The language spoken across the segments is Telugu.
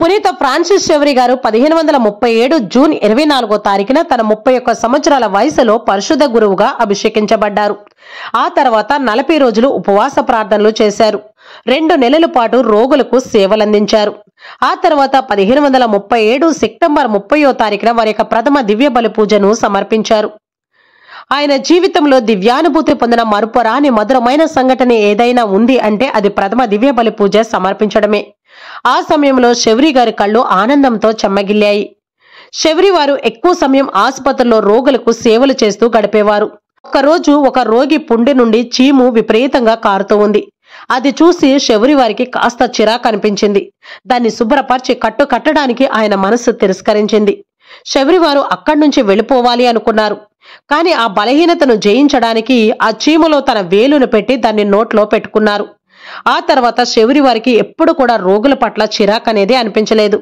పునీత ఫ్రాన్సిస్ షెవ్రి గారు 1537 జూన్ 24వ తారీఖున తన 31 సంవత్సరాల వయసులో పరిశుద్ధ గురువుగా అభిషేకించబడ్డారు. ఆ తర్వాత 40 రోజులు ఉపవాస ప్రార్థనలు చేశారు. 2 నెలల పాటు రోగులకు సేవలందించారు. ఆ తర్వాత 1537 సెప్టెంబర్ 30వ తారీఖున వారి యొక్క ప్రథమ దివ్య బలి పూజను సమర్పించారు. ఆయన జీవితంలో దివ్యానుభూతి పొందిన మరుపురాని మధురమైన సంఘటన ఏదైనా ఉంది అంటే అది ప్రథమ దివ్య బలి పూజ సమర్పించడమే. ఆ సమయంలో షెవ్రి గారి కళ్ళు ఆనందంతో చెమ్మగిల్లాయి. షెవ్రి వారు ఎక్కువ సమయం ఆసుపత్రిలో రోగులకు సేవలు చేస్తూ గడిపేవారు. ఒకరోజు ఒక రోగి పుండె నుండి చీము విపరీతంగా కారుతూ ఉంది. అది చూసి షెవ్రి వారికి కాస్త చిరాకు అనిపించింది. దాన్ని శుభ్రపరిచి కట్టడానికి ఆయన మనస్సు తిరస్కరించింది. షెవ్రి వారు అక్కడి నుంచి వెళ్ళిపోవాలి అనుకున్నారు. కానీ ఆ బలహీనతను జయించడానికి ఆ చీములో తన వేలును పెట్టి దాన్ని నోట్లో పెట్టుకున్నారు. ఆ తర్వాత షెవ్రి వారికి ఎప్పుడు కూడా రోగుల పట్ల చిరాకు అనేది అనిపించలేదు.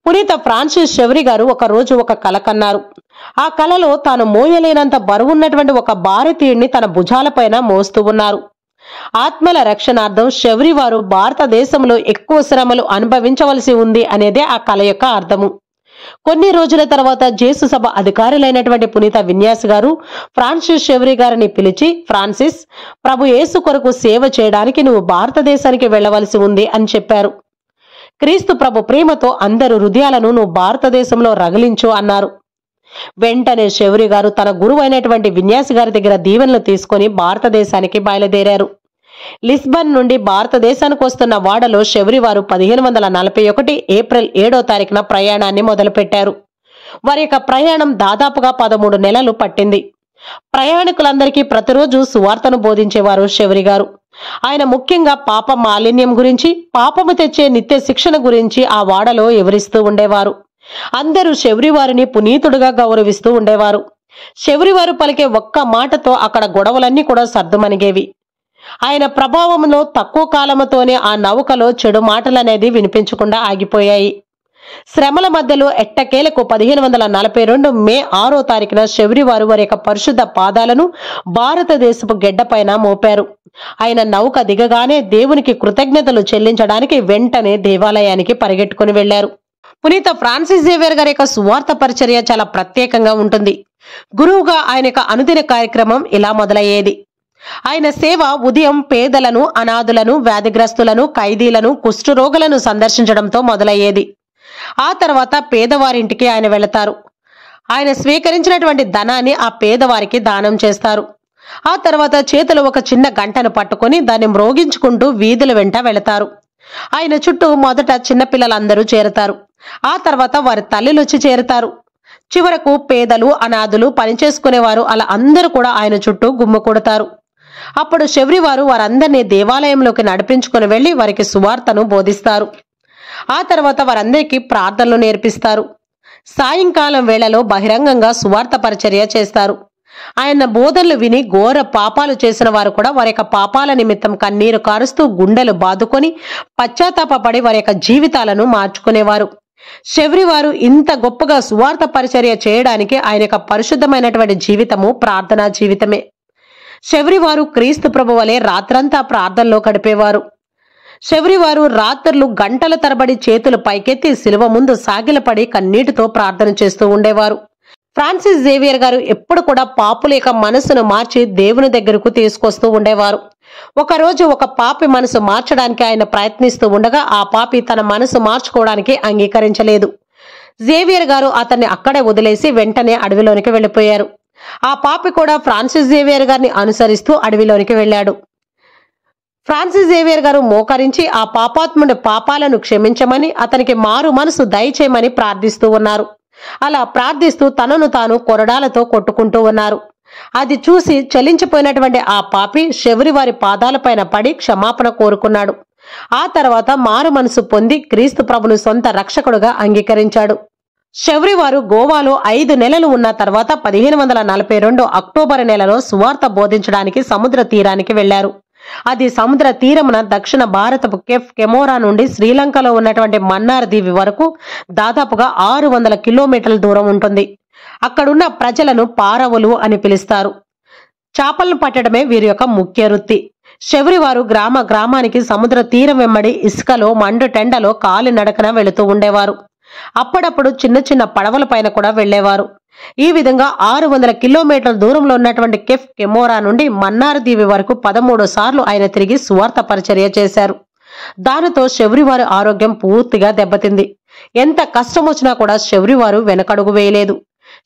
పునీత ఫ్రాన్సిస్ షెవ్రి గారు ఒక రోజు ఒక కల కన్నారు. ఆ కలలో తాను మోయలేనంత బరువున్నటువంటి ఒక భారతీయుడిని తన భుజాలపైన మోస్తూ ఉన్నారు. ఆత్మల రక్షణార్థం షెవ్రి వారు భారతదేశంలో ఎక్కువ శ్రమలు అనుభవించవలసి ఉంది అనేదే ఆ కల యొక్క అర్థము. కొన్ని రోజుల తర్వాత జేసు సభ అధికారులైనటువంటి పునీత విన్యాస్ గారు ఫ్రాన్సిస్ షెవ్రి గారిని పిలిచి, ఫ్రాన్సిస్, ప్రభు యేసు కొరకు సేవ చేయడానికి నువ్వు భారతదేశానికి వెళ్లవలసి ఉంది అని చెప్పారు. క్రీస్తు ప్రభు ప్రేమతో అందరు హృదయాలను నువ్వు భారతదేశంలో రగిలించు అన్నారు. వెంటనే షెవ్రి గారు తన గురువు అయినటువంటి విన్యాస్ గారి దగ్గర దీవెనలు తీసుకుని భారతదేశానికి బయలుదేరారు. లిస్బన్ నుండి భారతదేశానికి వస్తున్న వాడలో షెవ్రి వారు 1541 ఏప్రిల్ 7వ తారీఖున ప్రయాణాన్ని మొదలుపెట్టారు. వారి యొక్క ప్రయాణం దాదాపుగా 13 నెలలు పట్టింది. ప్రయాణికులందరికీ ప్రతిరోజు సువార్తను బోధించేవారు షెవ్రి గారు. ఆయన ముఖ్యంగా పాప మాలిన్యం గురించి, పాపము తెచ్చే నిత్య శిక్షణ గురించి ఆ వాడలో వివరిస్తూ ఉండేవారు. అందరూ షెవ్రి వారిని పునీతుడుగా గౌరవిస్తూ ఉండేవారు. షెవ్రి వారు పలికే ఒక్క మాటతో అక్కడ గొడవలన్నీ కూడా సర్దుమణిగేవి. ఆయన ప్రభావంలో తక్కువ కాలముతోనే ఆ నౌకలో చెడు మాటలనేది వినిపించకుండా ఆగిపోయాయి. శ్రమల మధ్యలో ఎట్టకేలకు 1542 మే 6వ తారీఖున షెవ్రి వారు వారి యొక్క పరిశుద్ధ పాదాలను భారతదేశపు గెడ్డపైన మోపారు. ఆయన నౌక దిగగానే దేవునికి కృతజ్ఞతలు చెల్లించడానికి వెంటనే దేవాలయానికి పరిగెట్టుకుని వెళ్లారు. పునీత ఫ్రాన్సిస్ జేవియర్ గారి యొక్క సువార్త పరిచర్య చాలా ప్రత్యేకంగా ఉంటుంది. గురువుగా ఆయన యొక్క అనుదిన కార్యక్రమం ఇలా మొదలయ్యేది. ఆయన సేవ ఉదయం పేదలను, అనాథులను, వ్యాధిగ్రస్తులను, ఖైదీలను, కుష్ఠరోగులను సందర్శించడంతో మొదలయ్యేది. ఆ తర్వాత పేదవారింటికి ఆయన వెళతారు. ఆయన స్వీకరించినటువంటి ధనాన్ని ఆ పేదవారికి దానం చేస్తారు. ఆ తర్వాత చేతిలో ఒక చిన్న గంటను పట్టుకుని దాన్ని మ్రోగించుకుంటూ వీధుల వెంట వెళతారు. ఆయన చుట్టూ మొదట చిన్నపిల్లలందరూ చేరతారు. ఆ తర్వాత వారి తల్లులు వచ్చి చేరుతారు. చివరకు పేదలు, అనాథులు, పనిచేసుకునేవారు అలా అందరూ కూడా ఆయన చుట్టూ గుమ్ముకూడతారు. అప్పుడు షెవ్రి వారు వారందరినీ దేవాలయంలోకి నడిపించుకుని వెళ్లి వారికి సువార్తను బోధిస్తారు. ఆ తర్వాత వారందరికీ ప్రార్థనలు నేర్పిస్తారు. సాయంకాలం వేళలో బహిరంగంగా సువార్త పరిచర్య చేస్తారు. ఆయన బోధనలు విని ఘోర పాపాలు చేసిన వారు కూడా వారి యొక్క పాపాల నిమిత్తం కన్నీరు కారుస్తూ గుండెలు బాదుకొని పశ్చాత్తాపపడి వారి యొక్క జీవితాలను మార్చుకునేవారు. షెవ్రి వారు ఇంత గొప్పగా సువార్త పరిచర్య చేయడానికి ఆయన యొక్క పరిశుద్ధమైనటువంటి జీవితము ప్రార్థనా జీవితమే. షెవ్రి వారు క్రీస్తు ప్రభు వలె రాత్రంతా ప్రార్థనలో గడిపేవారు. షెవ్రి వారు రాత్రులు గంటల తరబడి చేతులు పైకెత్తి శిలువ ముందు సాగిలపడి కన్నీటితో ప్రార్థన చేస్తూ ఉండేవారు. ఫ్రాన్సిస్ జేవియర్ గారు ఎప్పుడు కూడా పాపుల యొక్క మనసును మార్చి దేవుని దగ్గరకు తీసుకొస్తూ ఉండేవారు. ఒకరోజు ఒక పాపి మనసు మార్చడానికి ఆయన ప్రయత్నిస్తూ ఉండగా ఆ పాపి తన మనసు మార్చుకోవడానికి అంగీకరించలేదు. జేవియర్ గారు అతన్ని అక్కడే వదిలేసి వెంటనే అడవిలోనికి వెళ్లిపోయారు. ఆ పాపి కూడా ఫ్రాన్సిస్ జేవియర్ గారిని అనుసరిస్తూ అడవిలోనికి వెళ్ళాడు. ఫ్రాన్సిస్ జేవియర్ గారు మోకరించి ఆ పాపాత్ముడి పాపాలను క్షమించమని, అతనికి మారు మనసు దయచేయమని ప్రార్థిస్తూ ఉన్నారు. అలా ప్రార్థిస్తూ తనను తాను కొరడాలతో కొట్టుకుంటూ ఉన్నారు. అది చూసి చలించిపోయినటువంటి ఆ పాపి షెవ్రి వారి పాదాలపైన పడి క్షమాపణ కోరుకున్నాడు. ఆ తర్వాత మారు మనసు పొంది క్రీస్తు ప్రభును సొంత రక్షకుడుగా అంగీకరించాడు. షెవ్రి వారు గోవాలో 5 నెలలు ఉన్న తర్వాత 1542 అక్టోబర్ నెలలో సువార్త బోధించడానికి సముద్ర తీరానికి వెళ్లారు. అది సముద్ర తీరమున దక్షిణ భారతపు కేఫ్ కెమోరా నుండి శ్రీలంకలో ఉన్నటువంటి మన్నార్ దీవి వరకు దాదాపుగా 600 కిలోమీటర్ల దూరం ఉంటుంది. అక్కడున్న ప్రజలను పారవులు అని పిలుస్తారు. చేపలను పట్టడమే వీరి యొక్క ముఖ్య వృత్తి. శబరివారు గ్రామానికి సముద్ర తీరం వెంబడి ఇసుకలో మండుటెండలో కాలి నడకన వెళుతూ ఉండేవారు. అప్పుడప్పుడు చిన్న చిన్న పడవల పైన కూడా వెళ్లేవారు. ఈ విధంగా 600 కిలోమీటర్ల దూరంలో ఉన్నటువంటి కెఫ్ కెమోరా నుండి మన్నార్ దీవి వరకు 13 సార్లు ఆయన తిరిగి సువార్త పరిచర్య చేశారు. దానితో శబరివారి ఆరోగ్యం పూర్తిగా దెబ్బతింది. ఎంత కష్టం వచ్చినా కూడా శబరివారు వెనకడుగు వేయలేదు.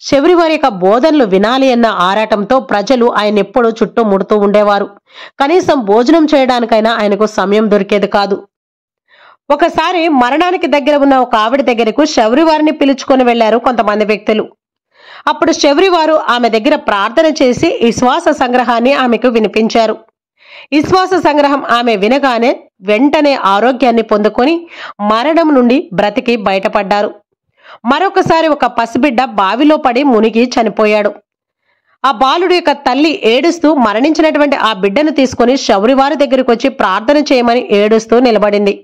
శబరివారి యొక్క బోధనలు వినాలి అన్న ఆరాటంతో ప్రజలు ఆయన ఎప్పుడూ చుట్టుముడుతూ ఉండేవారు. కనీసం భోజనం చేయడానికైనా ఆయనకు సమయం దొరికేది కాదు. ఒకసారి మరణానికి దగ్గర ఉన్న ఒక ఆవిడ దగ్గరకు శబరివారిని పిలుచుకొని వెళ్లారు కొంతమంది వ్యక్తులు. అప్పుడు శబరివారు ఆమె దగ్గర ప్రార్థన చేసి విశ్వాస సంగ్రహాన్ని ఆమెకు వినిపించారు. విశ్వాస సంగ్రహం ఆమె వినగానే వెంటనే ఆరోగ్యాన్ని పొందుకొని మరణం నుండి బ్రతికి బయటపడ్డారు. మరొకసారి ఒక పసిబిడ్డ బావిలో పడి మునిగి చనిపోయాడు. ఆ బాలుడి యొక్క తల్లి ఏడుస్తూ మరణించినటువంటి ఆ బిడ్డను తీసుకుని శబరివారి దగ్గరికి వచ్చి ప్రార్థన చేయమని ఏడుస్తూ నిలబడింది.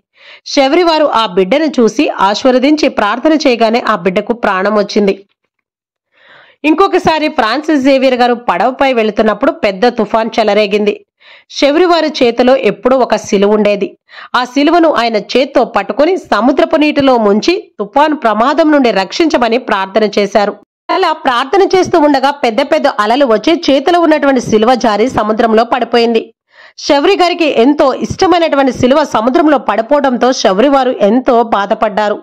శబరివారు ఆ బిడ్డను చూసి ఆశీర్వదించి ప్రార్థన చేయగానే ఆ బిడ్డకు ప్రాణం వచ్చింది. ఇంకొకసారి ఫ్రాన్సిస్ జేవియర్ గారు పడవపై వెళుతున్నప్పుడు పెద్ద తుఫాన్ చెలరేగింది. శబరివారి చేతిలో ఎప్పుడూ ఒక సిలువ ఉండేది. ఆ సిలువను ఆయన చేత్తో పట్టుకుని సముద్రపు నీటిలో ముంచి తుఫాన్ ప్రమాదం నుండి రక్షించమని ప్రార్థన చేశారు. అలా ప్రార్థన చేస్తూ ఉండగా పెద్ద పెద్ద అలలు వచ్చి చేతిలో ఉన్నటువంటి సిలువ జారి సముద్రంలో పడిపోయింది. శబరి గారికి ఎంతో ఇష్టమైనటువంటి సిలువ సముద్రంలో పడిపోవడంతో శబరివారు ఎంతో బాధపడ్డారు.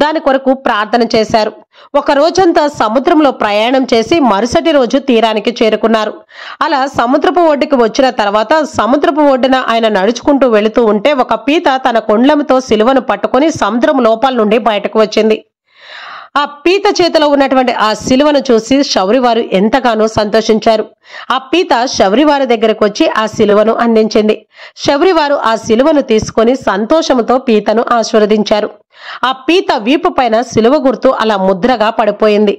దాని కొరకు ప్రార్థన చేశారు. ఒక రోజంతా సముద్రంలో ప్రయాణం చేసి మరుసటి రోజు తీరానికి చేరుకున్నారు. అలా సముద్రపు ఒడ్డుకి వచ్చిన తర్వాత సముద్రపు ఒడ్డున ఆయన నడుచుకుంటూ వెళుతూ ఉంటే ఒక పీత తన కొండ్లముతో సిలువను పట్టుకుని సముద్రం లోపల నుండి బయటకు వచ్చింది. ఆ పీత చేతిలో ఉన్నటువంటి ఆ సిలువను చూసి శబరివారు ఎంతగానో సంతోషించారు. ఆ పీత శబరివారి దగ్గరకు వచ్చి ఆ సిలువను అందించింది. శబరివారు ఆ సిలువను తీసుకొని సంతోషంతో పీతను ఆశీర్వదించారు. ఆ పీత వీపు పైన సిలువ గుర్తు అలా ముద్రగా పడిపోయింది.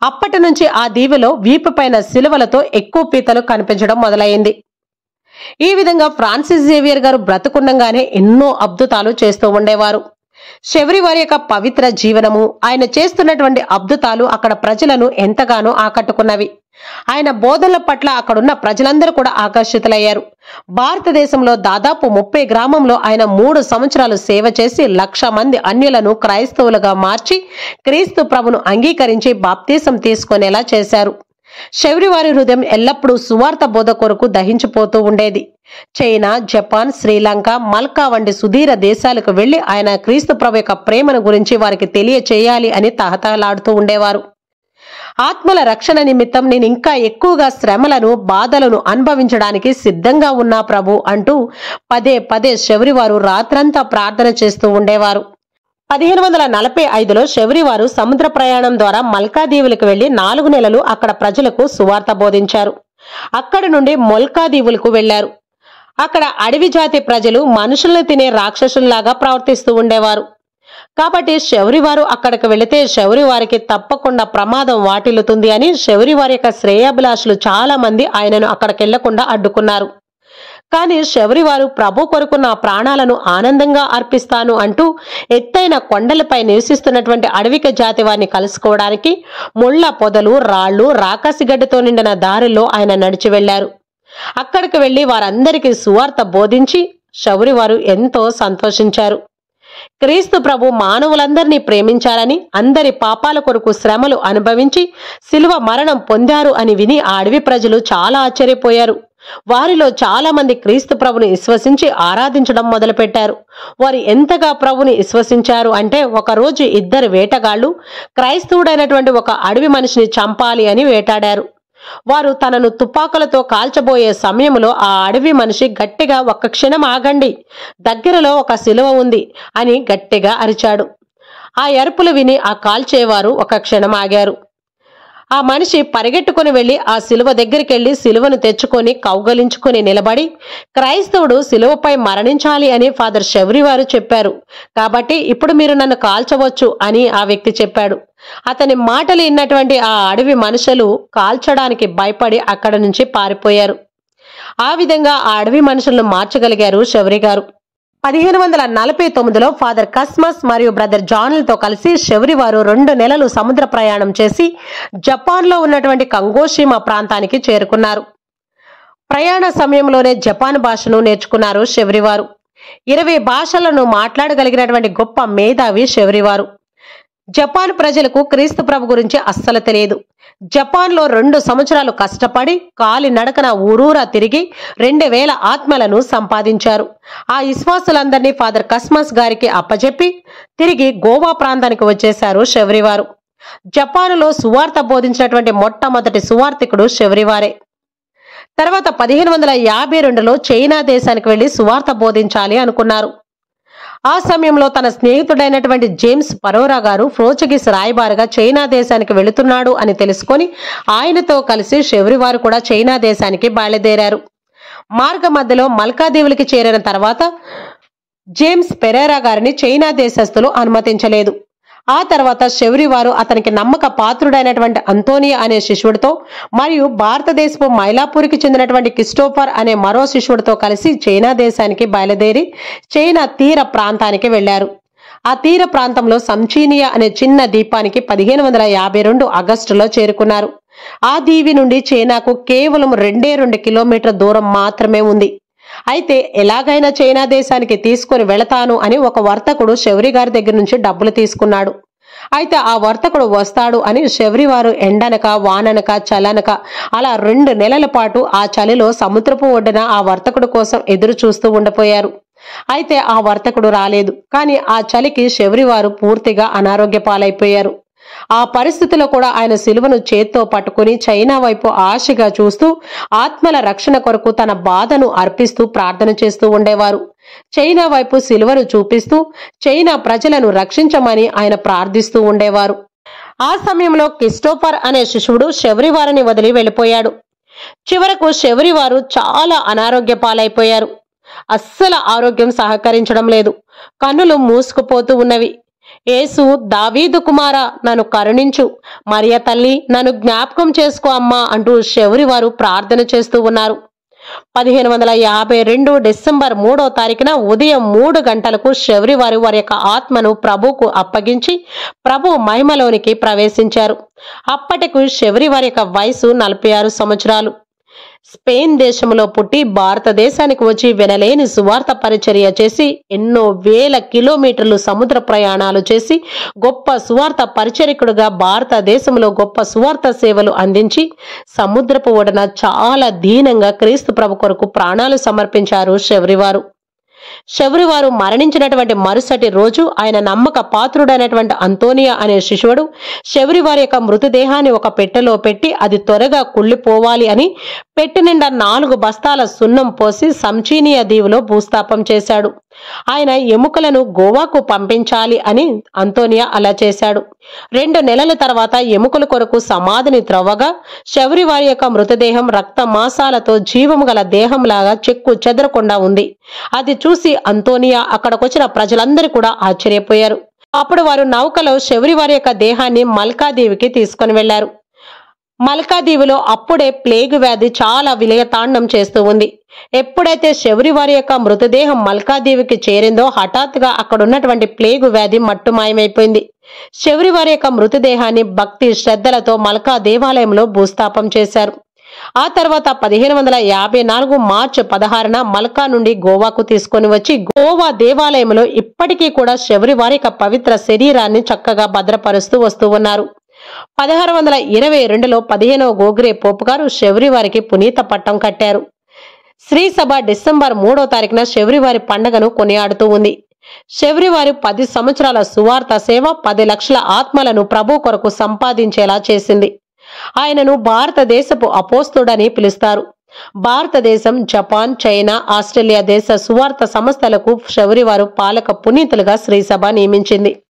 అప్పటి నుంచి ఆ దీవిలో వీపు పైన సిలువలతో ఎక్కువ పీతలు కనిపించడం మొదలైంది. ఈ విధంగా ఫ్రాన్సిస్ జేవియర్ గారు బ్రతుకుండగానే ఎన్నో అద్భుతాలు చేస్తూ ఉండేవారు. శబరివారి యొక్క పవిత్ర జీవనము, ఆయన చేస్తున్నటువంటి అద్భుతాలు అక్కడ ప్రజలను ఎంతగానో ఆకట్టుకున్నవి. ఆయన బోధనల పట్ల అక్కడున్న ప్రజలందరూ కూడా ఆకర్షితులయ్యారు. భారతదేశంలో దాదాపు 30 గ్రామంలో ఆయన 3 సంవత్సరాలు సేవ చేసి 1,00,000 మంది అన్యులను క్రైస్తవులుగా మార్చి క్రీస్తు ప్రభును అంగీకరించి బాప్తీసం తీసుకునేలా చేశారు. శబరివారి హృదయం ఎల్లప్పుడూ సువార్త బోధ కొరకు దహించిపోతూ ఉండేది. చైనా, జపాన్, శ్రీలంక, మల్కా వంటి సుదీర దేశాలకు వెళ్లి ఆయన క్రీస్తు ప్రభు యొక్క ప్రేమను గురించి వారికి తెలియచేయాలి అని తహతహలాడుతూ ఉండేవారు. ఆత్మల రక్షణ నిమిత్తం నేను ఇంకా ఎక్కువగా శ్రమలను, బాధలను అనుభవించడానికి సిద్ధంగా ఉన్నా ప్రభు అంటూ పదే పదే శబరివారు రాత్రంతా ప్రార్థన చేస్తూ ఉండేవారు. 1545లో శబరివారు సముద్ర ప్రయాణం ద్వారా మల్కాదీవులకు వెళ్లి 4 నెలలు అక్కడ ప్రజలకు సువార్త బోధించారు. అక్కడి నుండి మొల్కాదీవులకు వెళ్లారు. అక్కడ అడవి జాతి ప్రజలు మనుషులను తినే రాక్షసుల్లాగా ప్రవర్తిస్తూ ఉండేవారు. కాబట్టి శబరివారు అక్కడికి వెళితే శబరివారికి తప్పకుండా ప్రమాదం వాటిల్లుతుంది అని శబరివారి యొక్క శ్రేయాభిలాషులు చాలా మంది ఆయనను అక్కడికి వెళ్లకుండా అడ్డుకున్నారు. కానీ శబరివారు ప్రభు కొరకు నా ప్రాణాలను ఆనందంగా అర్పిస్తాను అంటూ ఎత్తైన కొండలపై నివసిస్తున్నటువంటి అడవిక జాతి వారిని కలుసుకోవడానికి ముళ్ళ పొదలు, రాళ్లు, రాకాసిగడ్డతో నిండిన దారిలో ఆయన నడిచి వెళ్లారు. అక్కడికి వెళ్లి వారందరికీ సువార్త బోధించి శబరివారు ఎంతో సంతోషించారు. క్రీస్తు ప్రభు మానవులందరినీ ప్రేమించారని, అందరి పాపాల కొరకు శ్రమలు అనుభవించి శిలువ మరణం పొందారు అని విని ఆ అడవి ప్రజలు చాలా ఆశ్చర్యపోయారు. వారిలో చాలా మంది క్రీస్తు ప్రభుని విశ్వసించి ఆరాధించడం మొదలుపెట్టారు. వారు ఎంతగా ప్రభుని విశ్వసించారు అంటే ఒకరోజు 2 వేటగాళ్లు క్రైస్తవుడైనటువంటి ఒక అడవి మనిషిని చంపాలి అని వేటాడారు. వారు తనను తుపాకులతో కాల్చబోయే సమయంలో ఆ అడవి మనిషి గట్టిగా "ఒక్క క్షణం ఆగండి, దగ్గరలో ఒక శిలువ ఉంది" అని గట్టిగా అరిచాడు. ఆ అరుపులు విని ఆ కాల్చేవారు ఒక క్షణం ఆగారు. ఆ మనిషి పరిగెట్టుకుని వెళ్లి ఆ శిలువ దగ్గరికి వెళ్లి శిలువను తెచ్చుకొని కౌగలించుకుని నిలబడి, క్రైస్తవుడు శిలువపై మరణించాలి అని ఫాదర్ శబరివారు చెప్పారు, కాబట్టి ఇప్పుడు మీరు నన్ను కాల్చవచ్చు అని ఆ వ్యక్తి చెప్పాడు. అతని మాటలు విన్నటువంటి ఆ అడవి మనుషులు కాల్చడానికి భయపడి అక్కడి నుంచి పారిపోయారు. ఆ విధంగా ఆ అడవి మనుషులను మార్చగలిగారు శబరి గారు. 1549లో ఫాదర్ కస్మస్ మరియు బ్రదర్ జాన్లతో కలిసి శబరివారు 2 నెలలు సముద్ర ప్రయాణం చేసి జపాన్లో ఉన్నటువంటి కంగోషిమా ప్రాంతానికి చేరుకున్నారు. ప్రయాణ సమయంలోనే జపాన్ భాషను నేర్చుకున్నారు శబరివారు. 20 భాషలను మాట్లాడగలిగినటువంటి గొప్ప మేధావి శబరివారు. జపాన్ ప్రజలకు క్రీస్తు ప్రభు గురించి అస్సలు తెలియదు. జపాన్లో 2 సంవత్సరాలు కష్టపడి కాలి నడకన ఊరూరా తిరిగి 2000 ఆత్మలను సంపాదించారు. ఆ విశ్వాసులందరినీ ఫాదర్ కస్మస్ గారికి అప్పచెప్పి తిరిగి గోవా ప్రాంతానికి వచ్చేశారు శబరివారు. జపానులో సువార్త బోధించినటువంటి మొట్టమొదటి సువార్థికుడు శబరివారే. తర్వాత 1552లో చైనా దేశానికి వెళ్లి సువార్త బోధించాలి అనుకున్నారు. ఆ సమయంలో తన స్నేహితుడైనటువంటి జేమ్స్ పరోరా గారు పోర్చుగీస్ రాయబారిగా చైనా దేశానికి వెళుతున్నాడు అని తెలుసుకొని ఆయనతో కలిసి శబరివారు కూడా చైనా దేశానికి బయలుదేరారు. మార్గ మధ్యలో మల్కాదీవులకి చేరిన తర్వాత జేమ్స్ పెరేరా గారిని చైనా దేశస్థులు అనుమతించలేదు. ఆ తర్వాత శబరివారు అతనికి నమ్మక పాత్రుడైనటువంటి అంతోనియా అనే శిష్యుడితో మరియు భారతదేశపు మైలాపూర్కి చెందినటువంటి క్రిస్టోఫర్ అనే మరో శిష్యుడితో కలిసి చైనా దేశానికి బయలుదేరి చైనా తీర ప్రాంతానికి వెళ్లారు. ఆ తీర ప్రాంతంలో సంచీనియా అనే చిన్న ద్వీపానికి 1552 ఆగస్టులో చేరుకున్నారు. ఆ దీవి నుండి చైనాకు కేవలం 2 కిలోమీటర్ల దూరం మాత్రమే ఉంది. అయితే ఎలాగైనా చైనా దేశానికి తీసుకొని వెళతాను అని ఒక వర్తకుడు శబరి గారి దగ్గర నుంచి డబ్బులు తీసుకున్నాడు. అయితే ఆ వర్తకుడు వస్తాడు అని శబరివారు ఎండనక వాననక చలనక అలా 2 నెలల పాటు ఆ చలిలో సముద్రపు ఒడ్డున ఆ వర్తకుడు కోసం ఎదురు చూస్తూ ఉండిపోయారు. అయితే ఆ వర్తకుడు రాలేదు. కానీ ఆ చలికి శబరివారు పూర్తిగా అనారోగ్య పాలైపోయారు. ఆ పరిస్థితిలో కూడా ఆయన సిలువను చేత్తో పట్టుకుని చైనా వైపు ఆశగా చూస్తూ ఆత్మల రక్షణ కొరకు తన బాధను అర్పిస్తూ ప్రార్థన చేస్తూ ఉండేవారు. చైనా వైపు సిలువను చూపిస్తూ చైనా ప్రజలను రక్షించమని ఆయన ప్రార్థిస్తూ ఉండేవారు. ఆ సమయంలో క్రిస్టోఫర్ అనే శిష్యుడు శబరివారిని వదిలి వెళ్ళిపోయాడు. చివరకు శబరివారు చాలా అనారోగ్య పాలైపోయారు. అస్సలు ఆరోగ్యం సహకరించడం లేదు. కన్నులు మూసుకుపోతూ ఉన్నవి. యేసు, దావీదు కుమారా, నన్ను కరుణించు, మరియ తల్లి, నన్ను జ్ఞాపకం చేసుకో అమ్మా అంటూ శబరివారు ప్రార్థన చేస్తూ ఉన్నారు. 1552 డిసెంబర్ 3వ తారీఖున ఉదయం 3 గంటలకు శబరివారు వారి యొక్క ఆత్మను ప్రభువుకు అప్పగించి ప్రభు మహిమలోనికి ప్రవేశించారు. అప్పటికి శబరివారి యొక్క వయసు 46 సంవత్సరాలు. స్పెయిన్ దేశంలో పుట్టి భారతదేశానికి వచ్చి వినలేని సువార్త పరిచర్య చేసి ఎన్నో వేల కిలోమీటర్లు సముద్ర ప్రయాణాలు చేసి గొప్ప సువార్త పరిచరికుడుగా భారతదేశంలో గొప్ప సువార్త సేవలు అందించి సముద్రపు ఒడన చాలా దీనంగా క్రీస్తు ప్రభు కొరకు ప్రాణాలు సమర్పించారు శబరివారు. శబరివారు మరణించినటువంటి మరుసటి రోజు ఆయన నమ్మక పాత్రుడైనటువంటి అంతోనియా అనే శిష్యుడు శబరివారి యొక్క మృతదేహాన్ని ఒక పెట్టెలో పెట్టి అది త్వరగా కుళ్ళిపోవాలి అని పెట్టె నిండా 4 బస్తాల సున్నం పోసి సంచీనియా దీవులో భూస్థాపం చేశాడు. ఆయన ఎముకలను గోవాకు పంపించాలి అని అంతోనియా అలా చేశాడు. 2 నెలల తర్వాత ఎముకల కొరకు సమాధిని త్రవ్వగా శబరివారి యొక్క మృతదేహం రక్త మాంసాలతో జీవము గల దేహంలాగా చెక్కు చెదరకుండా ఉంది. అది చూసి అంతోనియా అక్కడికొచ్చిన ప్రజలందరూ కూడా ఆశ్చర్యపోయారు. అప్పుడు వారు నౌకలో శబరివారి యొక్క దేహాన్ని మల్కాదీవికి తీసుకొని వెళ్లారు. మల్కాదీవిలో అప్పుడే ప్లేగు వ్యాధి చాలా విలయతాండం చేస్తూ ఉంది. ఎప్పుడైతే శబరివారి యొక్క మృతదేహం మల్కాదీవికి చేరిందో హఠాత్తుగా అక్కడ ఉన్నటువంటి ప్లేగు వ్యాధి మట్టుమాయమైపోయింది. శబరివారి యొక్క మృతదేహాన్ని భక్తి శ్రద్ధలతో మల్కా దేవాలయంలో భూస్థాపం చేశారు. ఆ తర్వాత 1554 మార్చి 16న మల్కా నుండి గోవాకు తీసుకొని వచ్చి గోవా దేవాలయంలో ఇప్పటికీ కూడా శబరివారి యొక్క పవిత్ర శరీరాన్ని చక్కగా భద్రపరుస్తూ వస్తూ ఉన్నారు. 1622లో 15వ గోగ్రే పోపు గారు శబరివారికి పునీత పట్టం కట్టారు. శ్రీ సభ డిసెంబర్ 3వ తారీఖున శబరివారి పండుగను కొనియాడుతూ ఉంది. శబరివారి 10 సంవత్సరాల సువార్త సేవ 10 లక్షల ఆత్మలను ప్రభు కొరకు సంపాదించేలా చేసింది. ఆయనను భారతదేశపు అపోస్తుడని పిలుస్తారు. భారతదేశం, జపాన్, చైనా, ఆస్ట్రేలియా దేశ సువార్త సంస్థలకు శబరివారు పాలక పునీతులుగా శ్రీ సభ నియమించింది.